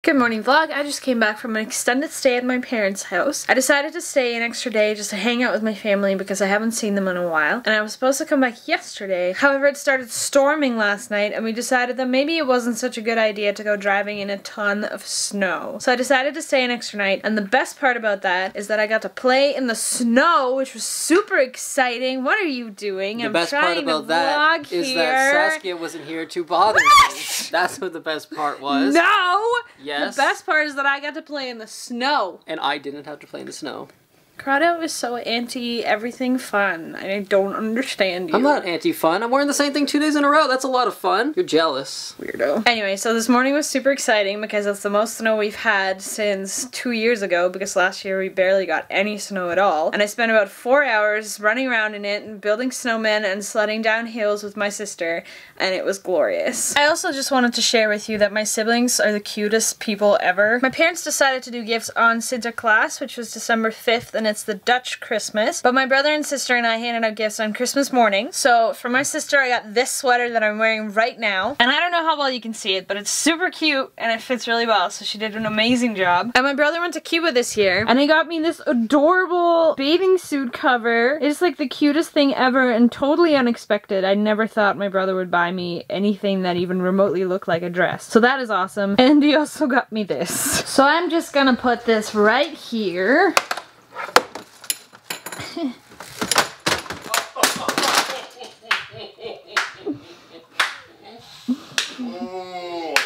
Good morning vlog. I just came back from an extended stay at my parents' house. I decided to stay an extra day just to hang out with my family because I haven't seen them in a while. And I was supposed to come back yesterday. However, it started storming last night and we decided that maybe it wasn't such a good idea to go driving in a ton of snow. So I decided to stay an extra night, and the best part about that is that I got to play in the snow, which was super exciting. What are you doing? The best part about that is that Saskia wasn't here to bother me. That's what the best part was. No! Yes. The best part is that I got to play in the snow. And I didn't have to play in the snow. Corrado is so anti-everything fun. I don't understand you. I'm not anti-fun. I'm wearing the same thing 2 days in a row. That's a lot of fun. You're jealous. Weirdo. Anyway, so this morning was super exciting because it's the most snow we've had since 2 years ago, because last year we barely got any snow at all. And I spent about 4 hours running around in it and building snowmen and sledding down hills with my sister, and it was glorious. I also just wanted to share with you that my siblings are the cutest people ever. My parents decided to do gifts on Sinterklaas, which was December 5th, and it's the Dutch Christmas. But my brother and sister and I handed out gifts on Christmas morning. So for my sister, I got this sweater that I'm wearing right now. And I don't know how well you can see it, but it's super cute and it fits really well. So she did an amazing job. And my brother went to Cuba this year and he got me this adorable bathing suit cover. It's like the cutest thing ever and totally unexpected. I never thought my brother would buy me anything that even remotely looked like a dress. So that is awesome. And he also got me this. So I'm just gonna put this right here.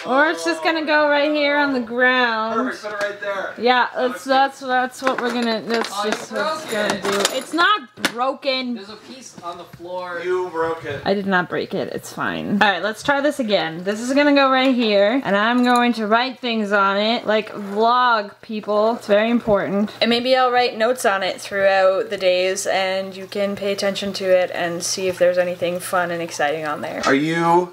Or it's just gonna go right here on the ground. Perfect, put it right there. Yeah, that's what we're gonna. That's just what it's gonna do. It's not broken. There's a piece on the floor. You broke it. I did not break it. It's fine. All right, let's try this again. This is gonna go right here, and I'm going to write things on it, like vlog people. It's very important. And maybe I'll write notes on it throughout the days, and you can pay attention to it and see if there's anything fun and exciting on there. Are you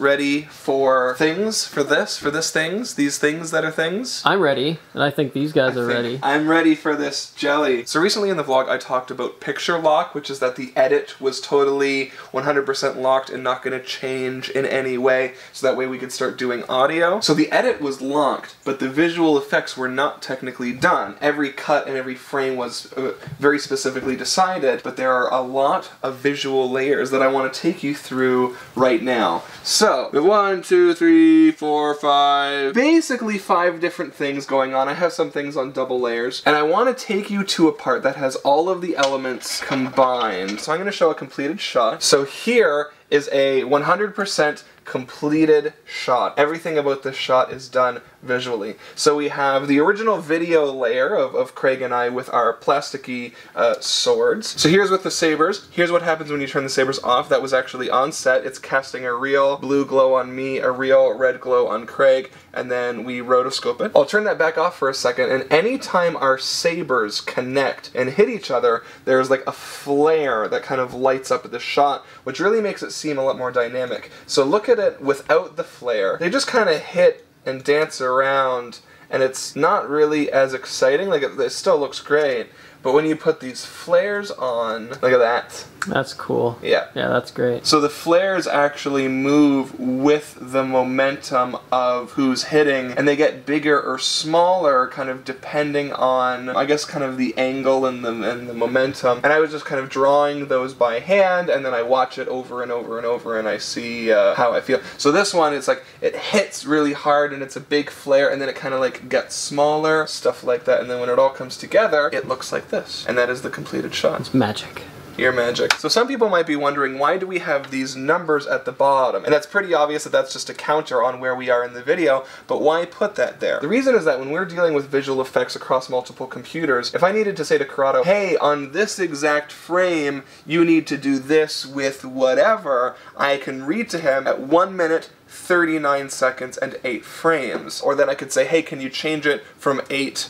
ready for things? These things that are things? I'm ready, and I think these guys are ready. I'm ready for this jelly. So recently in the vlog I talked about picture lock, which is that the edit was totally 100% locked and not going to change in any way, so that way we could start doing audio. So the edit was locked, but the visual effects were not technically done. Every cut and every frame was very specifically decided, but there are a lot of visual layers that I want to take you through right now. So, 1, 2, 3, 4, 5, basically 5 different things going on. I have some things on double layers, and I want to take you to a part that has all of the elements combined. So I'm going to show a completed shot. So here is a 100% completed shot. Everything about this shot is done visually. So we have the original video layer of Craig and I with our plasticky swords. So here's with the sabers. Here's what happens when you turn the sabers off. That was actually on set. It's casting a real blue glow on me, a real red glow on Craig, and then we rotoscope it. I'll turn that back off for a second, and anytime our sabers connect and hit each other, there's like a flare that kind of lights up the shot, which really makes it seem a lot more dynamic. So look at it without the flare. They just kind of hit and dance around, and it's not really as exciting. Like it still looks great, but when you put these flares on, look at that. That's cool. Yeah. Yeah, that's great. So the flares actually move with the momentum of who's hitting, and they get bigger or smaller kind of depending on, I guess, kind of the angle and the momentum. And I was just kind of drawing those by hand, and then I watch it over and over and over, and I see how I feel. So this one, it's like, it hits really hard, and it's a big flare, and then it kind of like gets smaller, stuff like that, and then when it all comes together, it looks like this. And that is the completed shot. It's magic. Your magic. So some people might be wondering, why do we have these numbers at the bottom? And that's pretty obvious that that's just a counter on where we are in the video, but why put that there? The reason is that when we're dealing with visual effects across multiple computers, if I needed to say to Corrado, hey, on this exact frame, you need to do this with whatever, I can read to him at 1 minute, 39 seconds, and 8 frames. Or then I could say, hey, can you change it from 8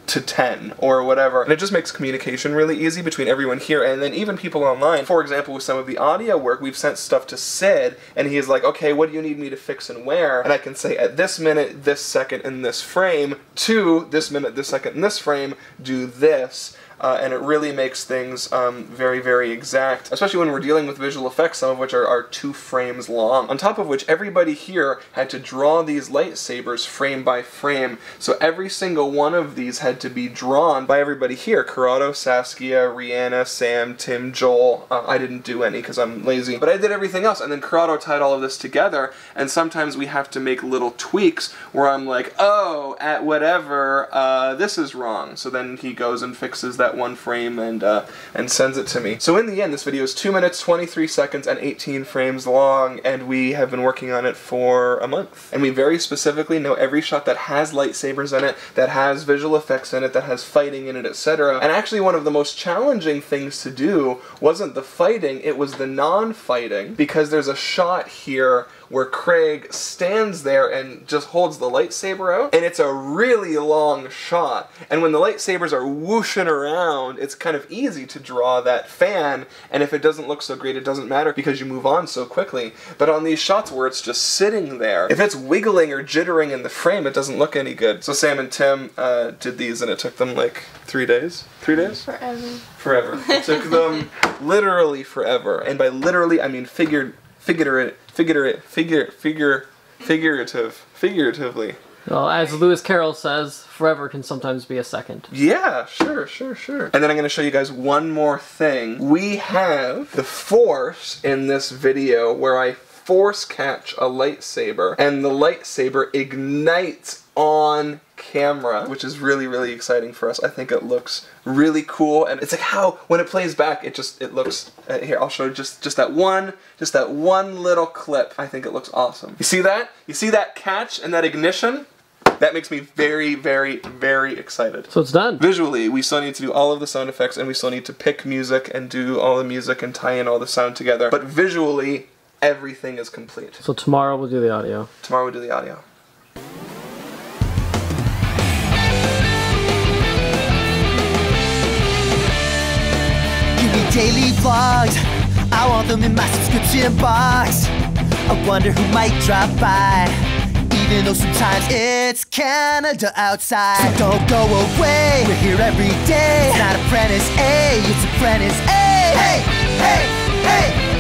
to 10 or whatever. And it just makes communication really easy between everyone here and then even people online. For example, with some of the audio work, we've sent stuff to Sid and he's like, okay, what do you need me to fix and where? And I can say at this minute, this second, in this frame, to this minute, this second, in this frame, do this. and it really makes things very, very exact, especially when we're dealing with visual effects, some of which are 2 frames long. On top of which, everybody here had to draw these lightsabers frame by frame, so every single one of these had to be drawn by everybody here. Corrado, Saskia, Rihanna, Sam, Tim, Joel. I didn't do any because I'm lazy, but I did everything else, and then Corrado tied all of this together, and sometimes we have to make little tweaks where I'm like, oh, at whatever, this is wrong. So then he goes and fixes that one frame and sends it to me. So in the end, this video is 2 minutes, 23 seconds, and 18 frames long, and we have been working on it for a month. And we very specifically know every shot that has lightsabers in it, that has visual effects in it, that has fighting in it, etc. And actually one of the most challenging things to do wasn't the fighting, it was the non-fighting, because there's a shot here where Craig stands there and just holds the lightsaber out, and it's a really long shot, and when the lightsabers are whooshing around, it's kind of easy to draw that fan, and if it doesn't look so great, it doesn't matter because you move on so quickly. But on these shots where it's just sitting there, if it's wiggling or jittering in the frame, it doesn't look any good. So Sam and Tim did these, and it took them like 3 days? 3 days? Forever. It took them literally forever, and by literally I mean figuratively. Well, as Lewis Carroll says, forever can sometimes be a second. Yeah, sure. And then I'm going to show you guys one more thing. We have the force in this video where I force catch a lightsaber, and the lightsaber ignites on camera, which is really, really exciting for us. I think it looks really cool, and it's like how when it plays back, it looks. Here, I'll show you just that one little clip. I think it looks awesome. You see that? You see that catch and that ignition? That makes me very, very, very excited. So it's done. Visually, we still need to do all of the sound effects, and we still need to pick music and do all the music and tie in all the sound together. But visually, everything is complete. So tomorrow we'll do the audio. Tomorrow we'll do the audio. Daily vlogs, I want them in my subscription box. I wonder who might drop by, even though sometimes it's Canada outside. So don't go away, we're here every day. It's not ApprenticeEh, it's ApprenticeEh. Hey, hey, hey.